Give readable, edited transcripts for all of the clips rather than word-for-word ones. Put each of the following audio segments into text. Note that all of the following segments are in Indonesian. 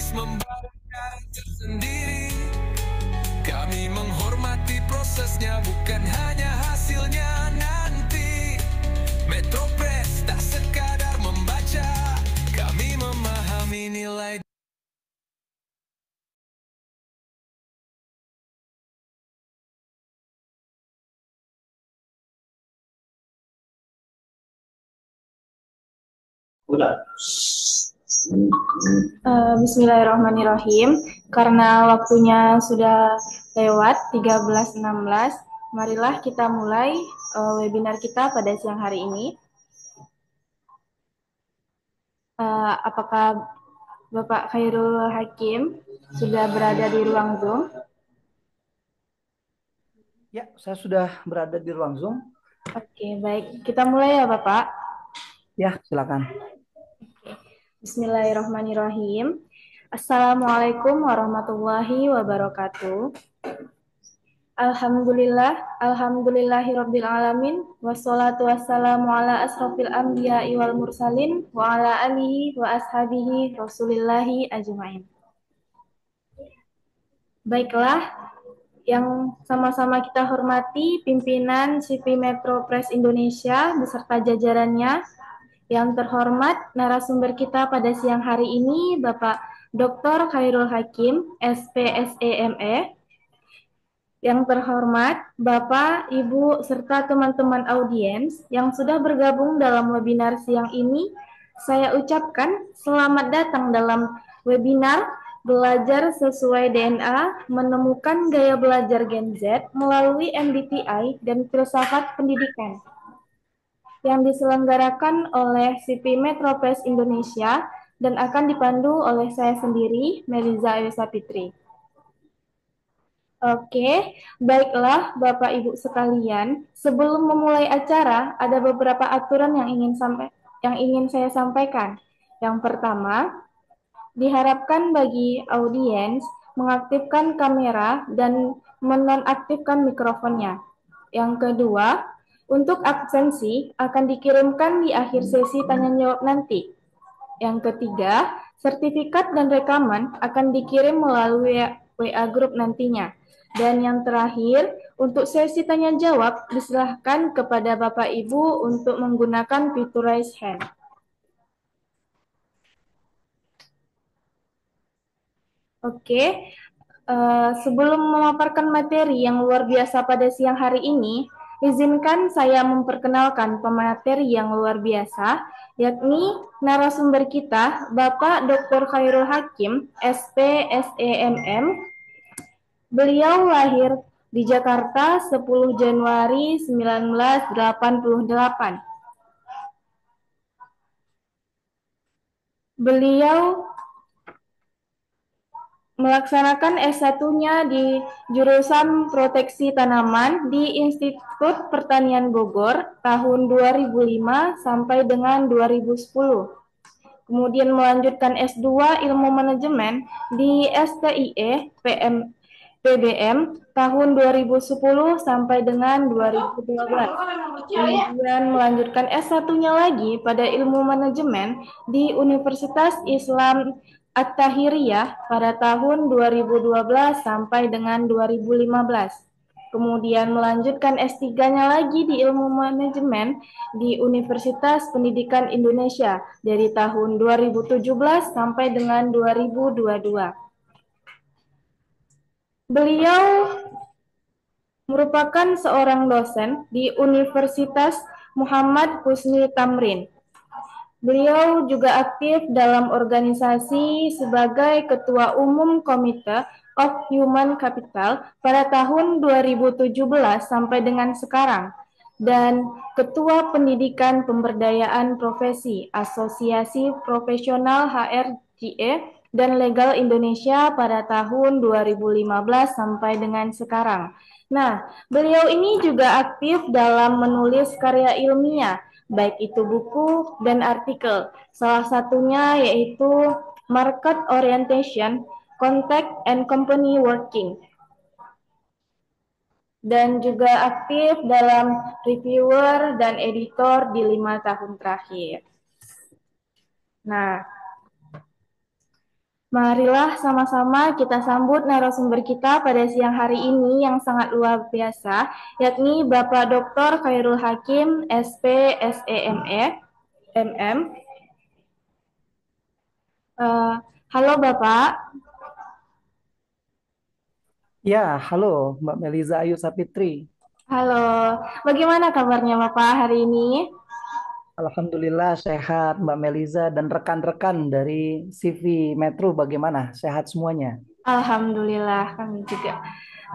terus membangun karakter sendiri. Kami menghormati prosesnya, bukan hanya hasilnya nanti. Metro Press tak sekadar membaca, kami memahami nilai. Bismillahirrahmanirrahim. Karena waktunya sudah lewat 13.16, marilah kita mulai webinar kita pada siang hari ini. Apakah Bapak Khairul Hakim sudah berada di ruang Zoom? Ya, saya sudah berada di ruang Zoom. Oke, baik. Kita mulai ya, Bapak. Ya, silakan. Bismillahirrahmanirrahim. Assalamualaikum warahmatullahi wabarakatuh. Alhamdulillahirabbil alamin, wassalatu wassalamu ala asrofil anbiya'i wal mursalin wa ala alihi wa ashabihi rasulillahi ajmain. Baiklah, yang sama-sama kita hormati pimpinan CV Metro Press Indonesia beserta jajarannya, yang terhormat narasumber kita pada siang hari ini Bapak Dr. Khairul Hakim, SPSEME. Yang terhormat Bapak, Ibu, serta teman-teman audiens yang sudah bergabung dalam webinar siang ini, saya ucapkan selamat datang dalam webinar Belajar Sesuai DNA, Menemukan Gaya Belajar Gen Z melalui MBTI dan Filsafat Pendidikan, yang diselenggarakan oleh CV Metro Press Indonesia dan akan dipandu oleh saya sendiri, Meliza Esa Fitri. Oke, baiklah Bapak Ibu sekalian, sebelum memulai acara ada beberapa aturan yang ingin saya sampaikan. Yang pertama, diharapkan bagi audiens mengaktifkan kamera dan menonaktifkan mikrofonnya. Yang kedua, untuk absensi akan dikirimkan di akhir sesi tanya jawab nanti. Yang ketiga, sertifikat dan rekaman akan dikirim melalui WA Group nantinya. Dan yang terakhir, untuk sesi tanya jawab, diserahkan kepada Bapak Ibu untuk menggunakan fitur raise hand. Oke, sebelum memaparkan materi yang luar biasa pada siang hari ini, izinkan saya memperkenalkan pemateri yang luar biasa, yakni narasumber kita, Bapak Dr. Khairul Hakim, SPSEMM. Beliau lahir di Jakarta 10 Januari 1988. Beliau melaksanakan S1-nya di jurusan Proteksi Tanaman di Institut Pertanian Bogor tahun 2005 sampai dengan 2010. Kemudian melanjutkan S2 Ilmu Manajemen di STIE PBM tahun 2010 sampai dengan 2012. Kemudian melanjutkan S1-nya lagi pada Ilmu Manajemen di Universitas Islam At-Tahiriyah pada tahun 2012 sampai dengan 2015. Kemudian melanjutkan S3-nya lagi di Ilmu Manajemen di Universitas Pendidikan Indonesia dari tahun 2017 sampai dengan 2022. Beliau merupakan seorang dosen di Universitas Muhammad Husni Tamrin. Beliau juga aktif dalam organisasi sebagai Ketua Umum Komite of Human Capital pada tahun 2017 sampai dengan sekarang, dan Ketua Pendidikan Pemberdayaan Profesi Asosiasi Profesional HRGE dan Legal Indonesia pada tahun 2015 sampai dengan sekarang. Nah, beliau ini juga aktif dalam menulis karya ilmiah, baik itu buku dan artikel. Salah satunya yaitu Market Orientation, Contact and Company Working. Dan juga aktif dalam reviewer dan editor di 5 tahun terakhir. Nah, Marilah sama-sama kita sambut narasumber kita pada siang hari ini yang sangat luar biasa, yakni Bapak Dr. Khairul Hakim, SP, SEME, MM. Eh, halo Bapak. Ya, halo Mbak Meliza Ayu Sapitri. Halo, bagaimana kabarnya Bapak hari ini? Alhamdulillah sehat Mbak Meliza dan rekan-rekan dari CV Metro bagaimana? Sehat semuanya? Alhamdulillah kami juga.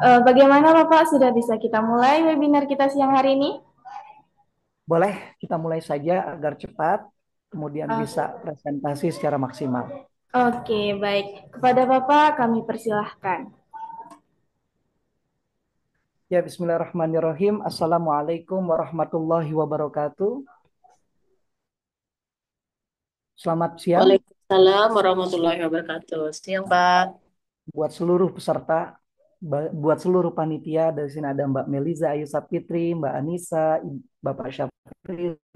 Bagaimana Bapak, sudah bisa kita mulai webinar kita siang hari ini? Boleh kita mulai saja agar cepat, kemudian Eh, bisa presentasi secara maksimal. Oke, baik. Kepada Bapak kami persilahkan. Ya, Bismillahirrahmanirrahim. Assalamualaikum warahmatullahi wabarakatuh. Selamat siang Waalaikumsalam warahmatullahi wabarakatuh. Siang, Pak. buat seluruh peserta, buat seluruh panitia. Dari sini ada Mbak Meliza Ayu Sapitri, Mbak Anissa, Bapak Syafrizal,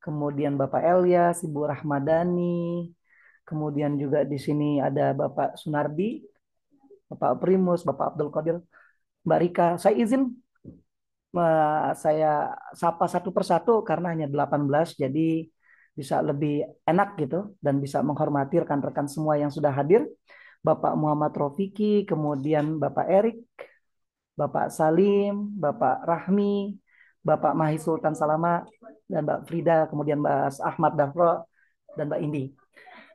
kemudian Bapak Elias, Ibu Rahmadani, kemudian juga di sini ada Bapak Sunardi, Bapak Primus, Bapak Abdul Qadir, Mbak Rika. Saya izin saya sapa satu persatu karena hanya 18, jadi bisa lebih enak gitu dan bisa menghormati rekan-rekan semua yang sudah hadir. Bapak Muhammad Rofiki, kemudian Bapak Erik, Bapak Salim, Bapak Rahmi, Bapak Mahi Sultan Salama, dan Mbak Frida, kemudian Mbak Ahmad Dafro, dan Mbak Indi.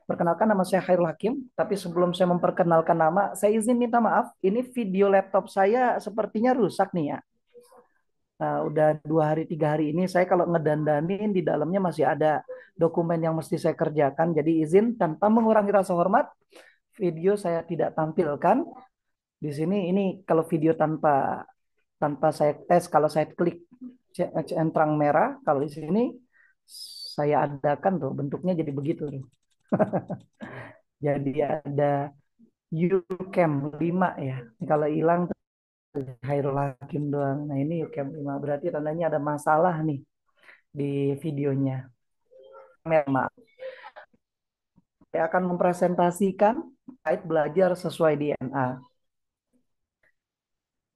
Perkenalkan, nama saya Khairul Hakim, tapi sebelum saya memperkenalkan nama, saya izin minta maaf, ini video laptop saya sepertinya rusak nih ya. Nah, udah 2 hari 3 hari ini saya kalau ngedandanin di dalamnya masih ada dokumen yang mesti saya kerjakan. Jadi izin tanpa mengurangi rasa hormat, video saya tidak tampilkan di sini. Ini kalau video tanpa tanpa saya tes, kalau saya klik centang merah, kalau di sini saya adakan tuh bentuknya jadi begitu tuh. Jadi ada UCam 5 ya. Kalau hilang tuh Khairul Hakim doang. Nah ini UCam 5 berarti tandanya ada masalah nih di videonya. Memang saya akan mempresentasikan kait belajar sesuai DNA.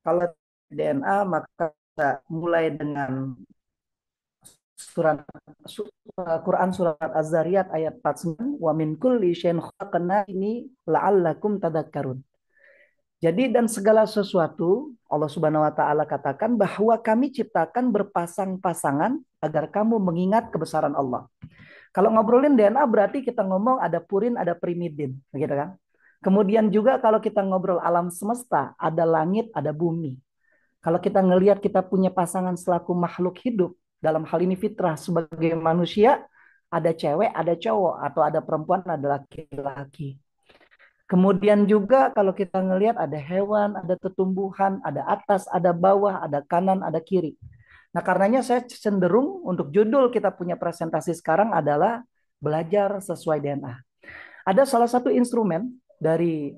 Kalau DNA maka kita mulai dengan surat Quran surat Az-Zariyat ayat 49 wa min kulli syai'in khalaqna ini la'allakum tadakkarun. Jadi dan segala sesuatu Allah Subhanahu wa taala katakan bahwa kami ciptakan berpasang-pasangan agar kamu mengingat kebesaran Allah. Kalau ngobrolin DNA berarti kita ngomong ada purin, ada primidin, begitu kan? Kemudian juga kalau kita ngobrol alam semesta, ada langit, ada bumi. Kalau kita ngelihat kita punya pasangan selaku makhluk hidup, dalam hal ini fitrah sebagai manusia, ada cewek, ada cowok, atau ada perempuan, ada laki-laki. Kemudian juga kalau kita ngelihat ada hewan, ada tumbuhan, ada atas, ada bawah, ada kanan, ada kiri. Nah, karenanya saya cenderung untuk judul kita punya presentasi sekarang adalah belajar sesuai DNA. Ada salah satu instrumen dari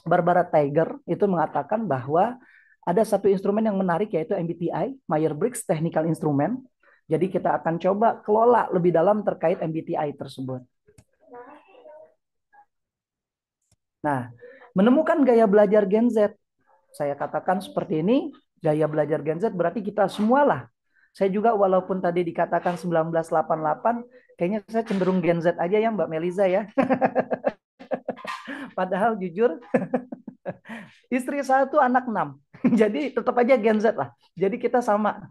Barbara Tiger itu mengatakan bahwa ada satu instrumen yang menarik yaitu MBTI, Myers-Briggs Technical Instrument. Jadi kita akan coba kelola lebih dalam terkait MBTI tersebut. Nah, menemukan gaya belajar Gen Z. Saya katakan seperti ini, gaya belajar Gen Z berarti kita semualah. Saya juga walaupun tadi dikatakan 1988, kayaknya saya cenderung Gen Z aja ya Mbak Meliza ya. Padahal jujur, istri saya tuh anak 6. Jadi tetap aja Gen Z lah. Jadi kita sama.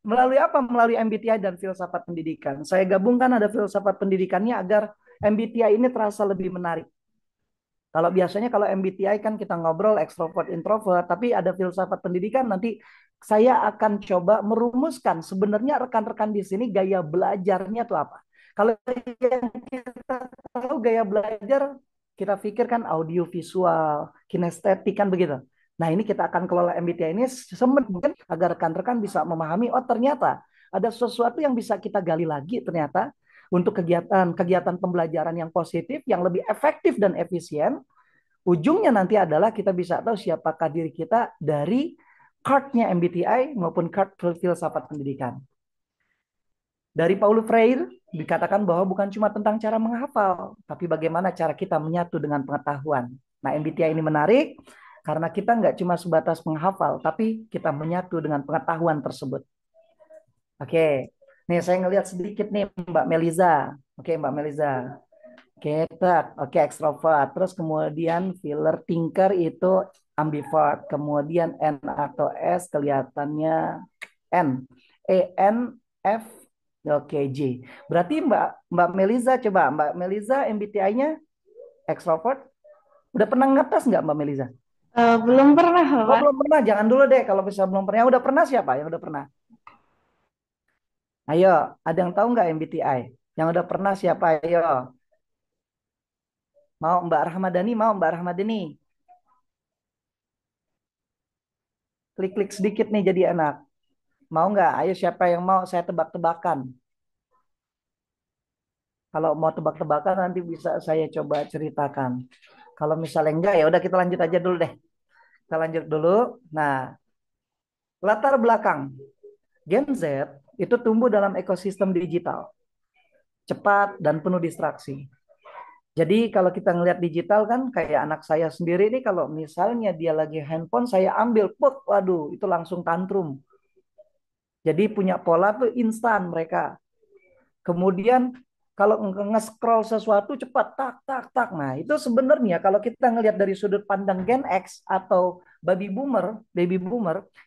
Melalui apa? Melalui MBTI dan filsafat pendidikan. Saya gabungkan ada filsafat pendidikannya agar MBTI ini terasa lebih menarik. Kalau biasanya kalau MBTI kan kita ngobrol ekstrovert introvert, tapi ada filsafat pendidikan nanti saya akan coba merumuskan sebenarnya rekan-rekan di sini gaya belajarnya itu apa. Kalau yang kita tahu gaya belajar kita pikirkan audio visual, kinestetik kan begitu. Nah, ini kita akan kelola MBTI ini mungkin agar rekan-rekan bisa memahami oh ternyata ada sesuatu yang bisa kita gali lagi ternyata untuk kegiatan pembelajaran yang positif, yang lebih efektif dan efisien, ujungnya nanti adalah kita bisa tahu siapakah diri kita dari card-nya MBTI maupun card filsafat pendidikan. Dari Paulo Freire dikatakan bahwa bukan cuma tentang cara menghafal, tapi bagaimana cara kita menyatu dengan pengetahuan. Nah, MBTI ini menarik karena kita nggak cuma sebatas menghafal, tapi kita menyatu dengan pengetahuan tersebut. Oke, nih saya ngelihat sedikit nih Mbak Meliza. Oke, Mbak Meliza. Oke, oke ekstrovert. Terus kemudian filler thinker itu ambivert. Kemudian N atau S kelihatannya N. N F oke J. Berarti Mbak Meliza coba Mbak Meliza MBTI-nya ekstrovert. Udah pernah ngetes nggak Mbak Meliza? Belum pernah, Oh Bapak. belum pernah. Jangan dulu deh kalau bisa belum pernah. Yang udah pernah siapa? Yang udah pernah? Ayo, ada yang tahu nggak MBTI? Yang udah pernah siapa? Ayo. Mau Mbak Rahmadani? Mau Mbak Rahmadani? Klik-klik sedikit nih jadi enak. Mau nggak? Ayo siapa yang mau? Saya tebak-tebakan. Kalau mau tebak-tebakan nanti bisa saya coba ceritakan. Kalau misalnya enggak ya udah kita lanjut aja dulu deh. Kita lanjut dulu. Nah, latar belakang Gen Z itu tumbuh dalam ekosistem digital, cepat dan penuh distraksi. Jadi kalau kita ngelihat digital kan kayak anak saya sendiri nih kalau misalnya dia lagi handphone saya ambil, put, waduh itu langsung tantrum. Jadi punya pola tuh instan mereka. Kemudian kalau nge-scroll sesuatu cepat tak tak tak. Nah, itu sebenarnya kalau kita ngelihat dari sudut pandang Gen X atau baby boomer,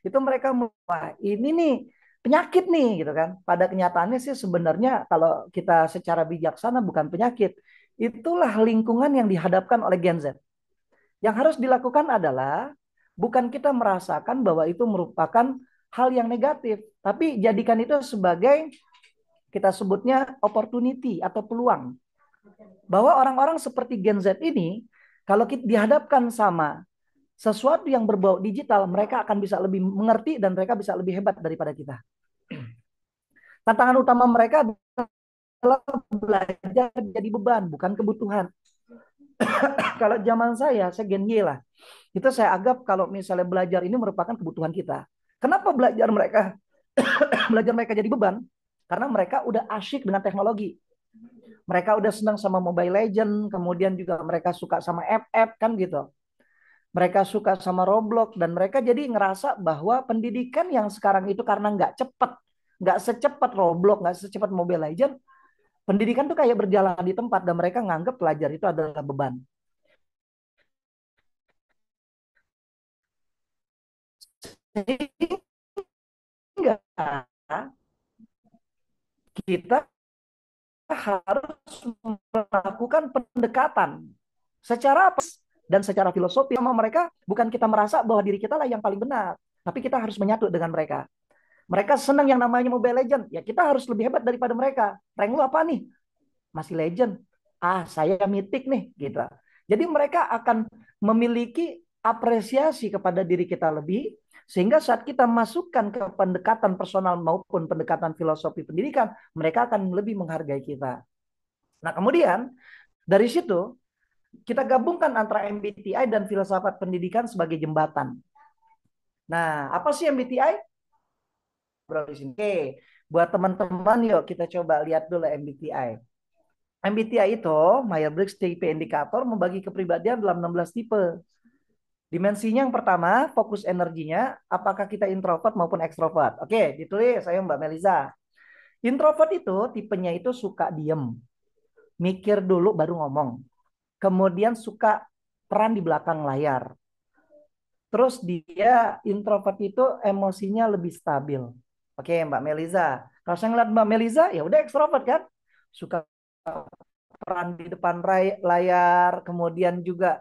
itu mereka wah, ini nih penyakit nih gitu kan. Pada kenyataannya sih sebenarnya kalau kita secara bijaksana bukan penyakit. Itulah lingkungan yang dihadapkan oleh Gen Z. Yang harus dilakukan adalah bukan kita merasakan bahwa itu merupakan hal yang negatif, tapi jadikan itu sebagai kita sebutnya opportunity atau peluang. Bahwa orang-orang seperti Gen Z ini, kalau kita dihadapkan sama sesuatu yang berbau digital, mereka akan bisa lebih mengerti dan mereka bisa lebih hebat daripada kita. Tantangan utama mereka adalah belajar jadi beban, bukan kebutuhan. Kalau zaman saya Gen Y lah. Itu saya anggap kalau misalnya belajar ini merupakan kebutuhan kita. Kenapa belajar mereka jadi beban? Karena mereka udah asyik dengan teknologi. Mereka udah senang sama Mobile Legend, kemudian juga mereka suka sama app-app kan gitu. Mereka suka sama Roblox dan mereka jadi ngerasa bahwa pendidikan yang sekarang itu karena nggak secepat Roblox, nggak secepat Mobile Legend, pendidikan tuh kayak berjalan di tempat dan mereka nganggap pelajar itu adalah beban. Sehingga kita harus melakukan pendekatan secara apa dan secara filosofi sama mereka. Bukan kita merasa bahwa diri kita lah yang paling benar, tapi kita harus menyatu dengan mereka. Mereka senang yang namanya Mobile Legend, ya kita harus lebih hebat daripada mereka. Rank lu apa nih? Masih Legend. Ah, saya Mythic nih, gitu. Jadi mereka akan memiliki apresiasi kepada diri kita lebih, sehingga saat kita masukkan ke pendekatan personal maupun pendekatan filosofi pendidikan, mereka akan lebih menghargai kita. Nah, kemudian dari situ kita gabungkan antara MBTI dan filsafat pendidikan sebagai jembatan. Nah, apa sih MBTI? Oke, buat teman-teman yuk kita coba lihat dulu MBTI. MBTI itu Myers-Briggs Type Indicator membagi kepribadian dalam 16 tipe. Dimensinya yang pertama, fokus energinya, apakah kita introvert maupun ekstrovert. Oke, ditulis saya Mbak Meliza. Introvert itu tipenya itu suka diem, mikir dulu baru ngomong. Kemudian suka peran di belakang layar. Terus dia introvert itu emosinya lebih stabil. Oke, Mbak Meliza. Kalau saya ngeliat Mbak Meliza, ya udah ekstrovert kan? Suka peran di depan layar, kemudian juga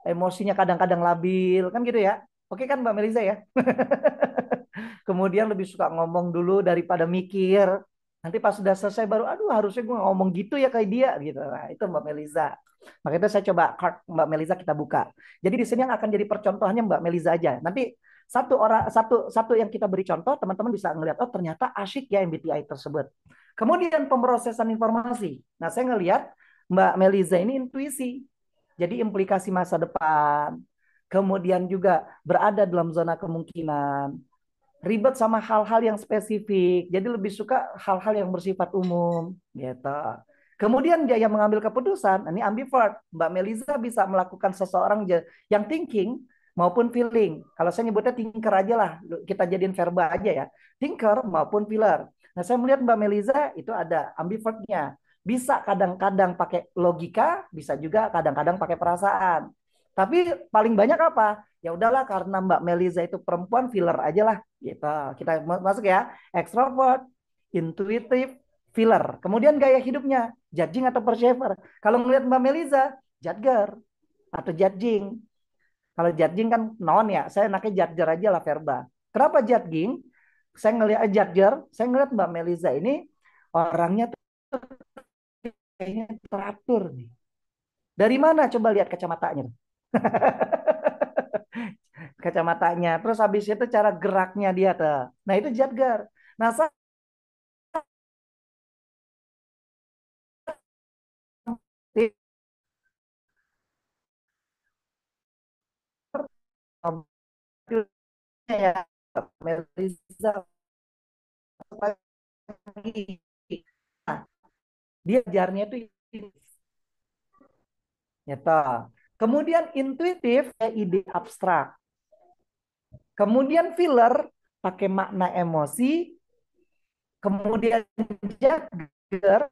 emosinya kadang-kadang labil, kan gitu ya. Oke kan Mbak Meliza ya? Kemudian lebih suka ngomong dulu daripada mikir. Nanti pas sudah selesai baru, aduh harusnya gue ngomong gitu ya kayak dia gitu. Nah itu Mbak Meliza. Makanya saya coba card Mbak Meliza kita buka. Jadi di sini yang akan jadi percontohannya Mbak Meliza aja. Nanti satu yang kita beri contoh, teman-teman bisa ngelihat oh ternyata asyik ya MBTI tersebut. Kemudian pemrosesan informasi. Nah saya ngelihat Mbak Meliza ini intuisi. Jadi implikasi masa depan. Kemudian juga berada dalam zona kemungkinan. ribet sama hal-hal yang spesifik. Jadi lebih suka hal-hal yang bersifat umum gitu. Kemudian dia yang mengambil keputusan, ini ambivert. Mbak Meliza bisa melakukan seseorang yang thinking maupun feeling. Kalau saya nyebutnya thinker aja lah, kita jadiin verba aja ya. Thinker maupun feeler. Nah, saya melihat Mbak Meliza itu ada ambivertnya. Bisa kadang-kadang pakai logika, bisa juga kadang-kadang pakai perasaan. Tapi paling banyak apa? Ya udahlah karena Mbak Meliza itu perempuan, filler aja lah gitu. Kita masuk ya, extrovert, intuitif, filler. Kemudian gaya hidupnya, judging atau persever. Kalau ngelihat Mbak Meliza, judger atau judging. Kalau judging kan non ya, saya enaknya judger aja lah verba. Kenapa judging? Saya ngelihat judger, saya ngelihat Mbak Meliza ini orangnya tuh kayaknya teratur nih. Dari mana coba lihat kacamatanya? Kacamatanya. Terus habis itu cara geraknya dia tuh. Nah, itu jadgar. Nah, saya ya Melisa lagi. Nah, dia ajarnya itu nyata. Kemudian intuitif ide abstrak. Kemudian filler pakai makna emosi. Kemudian jagger